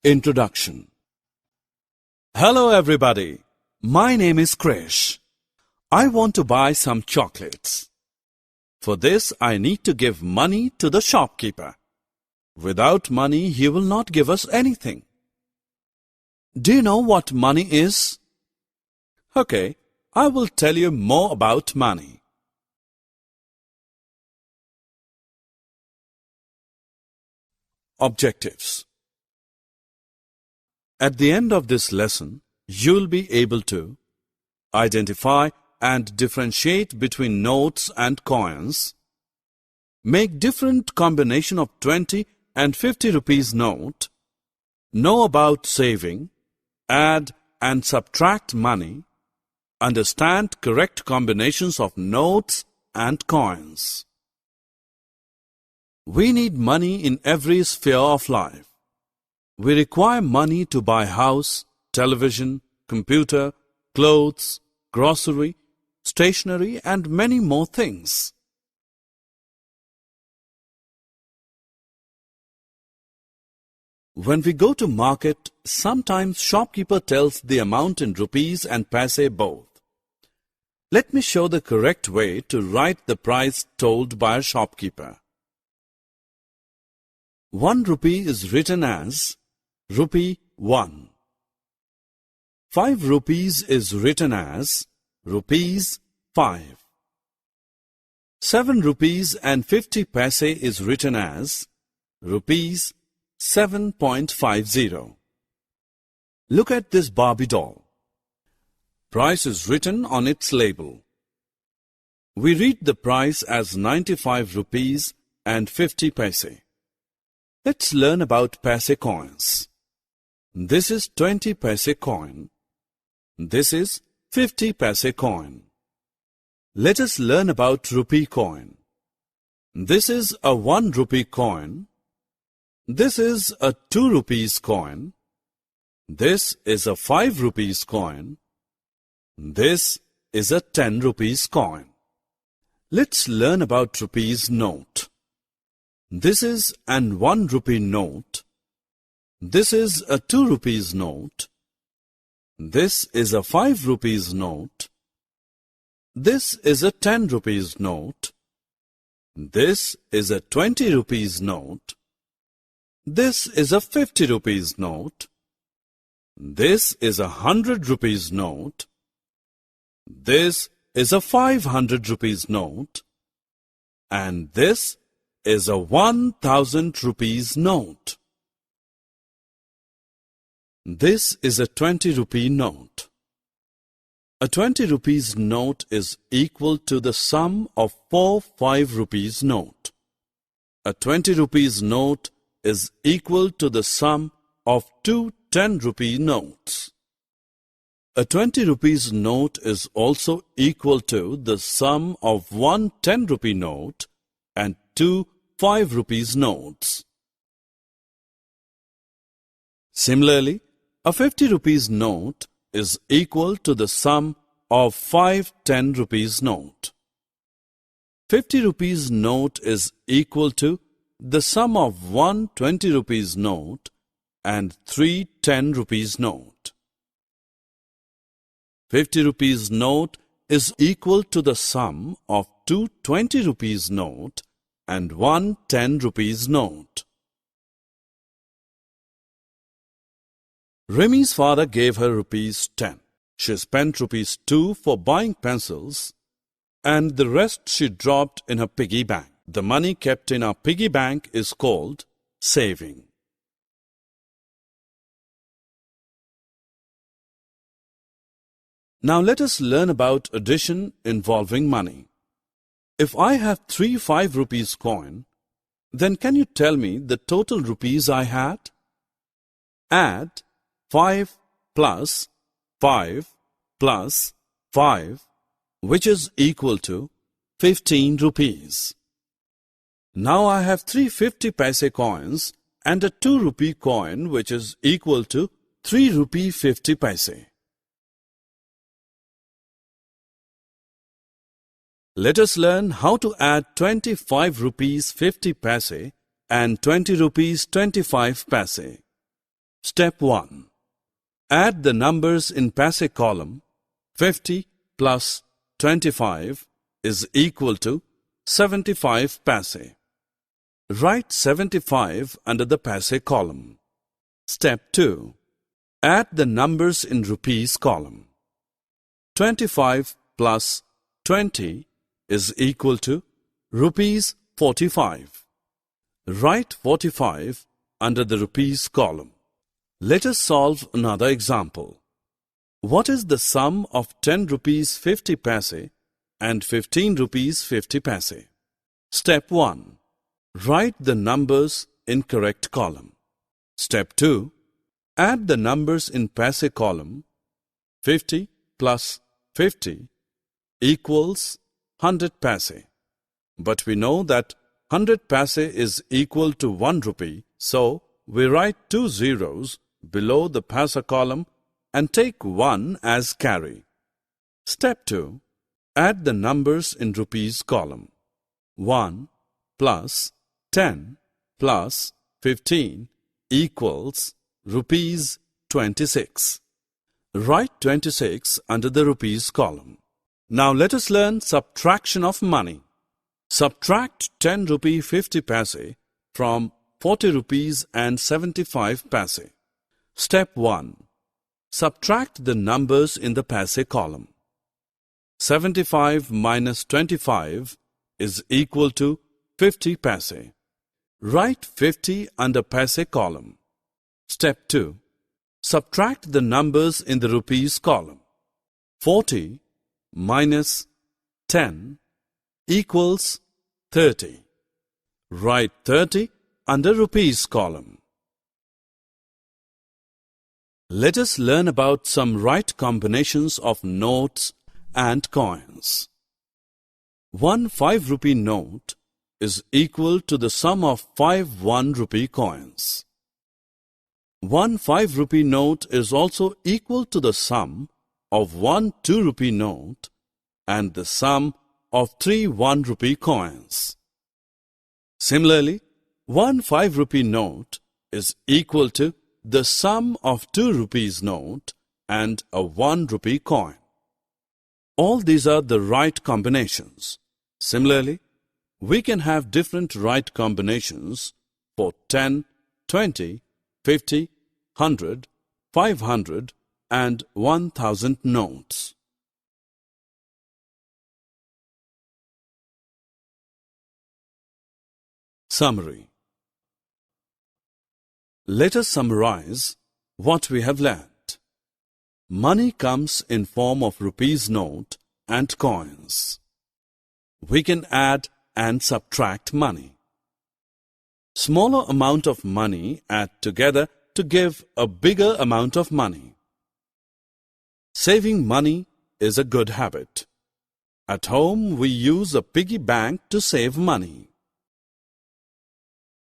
Introduction. Hello everybody. My name is Krish. I want to buy some chocolates. For this, I need to give money to the shopkeeper. Without money, he will not give us anything. Do you know what money is? Okay, I will tell you more about money. Objectives. At the end of this lesson, you will be able to identify and differentiate between notes and coins, make different combination of 20 and 50 rupees note, know about saving, add and subtract money, understand correct combinations of notes and coins. We need money in every sphere of life. We require money to buy house, television, computer, clothes, grocery, stationery and many more things. When we go to market, sometimes shopkeeper tells the amount in rupees and paise both. Let me show the correct way to write the price told by a shopkeeper. 1 rupee is written as rupee 1. 5 rupees is written as rupees 5. 7 rupees and 50 paise is written as rupees 7.50. Look at this Barbie doll. Price is written on its label. We read the price as 95 rupees and 50 paise. Let's learn about paise coins. This is 20 paise coin. This is 50 paise coin. Let us learn about rupee coin. This is a 1 rupee coin. This is a 2 rupees coin. This is a 5 rupees coin. This is a 10 rupees coin. Let's learn about rupees note. This is an 1 rupee note. This is a 2 rupees note. This is a 5 rupees note. This is a 10 rupees note. This is a 20 rupees note. This is a 50 rupees note. This is a 100 rupees note. This is a 500 rupees note. And this is a 1000 rupees note. This is a 20 rupee note. A 20 rupees note is equal to the sum of 4 5 rupees note. A 20 rupees note is equal to the sum of 2 10 rupee notes. A 20 rupees note is also equal to the sum of 1 10 rupee note and 2 5 rupees notes. Similarly, a 50 rupees note is equal to the sum of 5 10 rupees note. 50 rupees note is equal to the sum of 1 20 rupees note and 3 10 rupees note. 50 rupees note is equal to the sum of 2 20 rupees note and 1 10 rupees note. Remi's father gave her rupees 10. She spent rupees 2 for buying pencils and the rest she dropped in her piggy bank. The money kept in our piggy bank is called saving. Now let us learn about addition involving money. If I have 3 5 rupees coin, then can you tell me the total rupees I had? Add 5 plus 5 plus 5, which is equal to 15 rupees. Now I have 3 50 paise coins and a 2 rupee coin, which is equal to 3 rupee 50 paise. Let us learn how to add 25 rupees 50 paise and 20 rupees 25 paise. Step 1. Add the numbers in paise column. 50 plus 25 is equal to 75 paise. Write 75 under the paise column. Step 2. Add the numbers in rupees column. 25 plus 20 is equal to rupees 45. Write 45 under the rupees column. Let us solve another example. What is the sum of 10 rupees 50 paise and 15 rupees 50 paise? Step 1. Write the numbers in correct column. Step 2. Add the numbers in paise column. 50 plus 50 equals 100 paise. But we know that 100 paise is equal to 1 rupee, so we write 2 zeros below the paise column and take 1 as carry. Step 2. Add the numbers in rupees column. 1 plus 10 plus 15 equals rupees 26. Write 26 under the rupees column. Now let us learn subtraction of money. Subtract 10 rupee 50 paise from 40 rupees and 75 paise. Step 1. Subtract the numbers in the paise column. 75 minus 25 is equal to 50 paise. Write 50 under paise column. Step 2. Subtract the numbers in the rupees column. 40 minus 10 equals 30. Write 30 under rupees column. Let us learn about some right combinations of notes and coins. One 5 rupee note is equal to the sum of 5 1 rupee coins. One 5 rupee note is also equal to the sum of 1 2 rupee note and the sum of 3 1 rupee coins. Similarly, one 5 rupee note is equal to the sum of 2 rupees note and a 1 rupee coin. All these are the right combinations. Similarly, we can have different right combinations for 10, 20, 50, 100, 500 and 1000 notes. Summary. Let us summarize what we have learnt. Money comes in form of rupees note and coins. We can add and subtract money. Smaller amount of money add together to give a bigger amount of money. Saving money is a good habit. At home, we use a piggy bank to save money.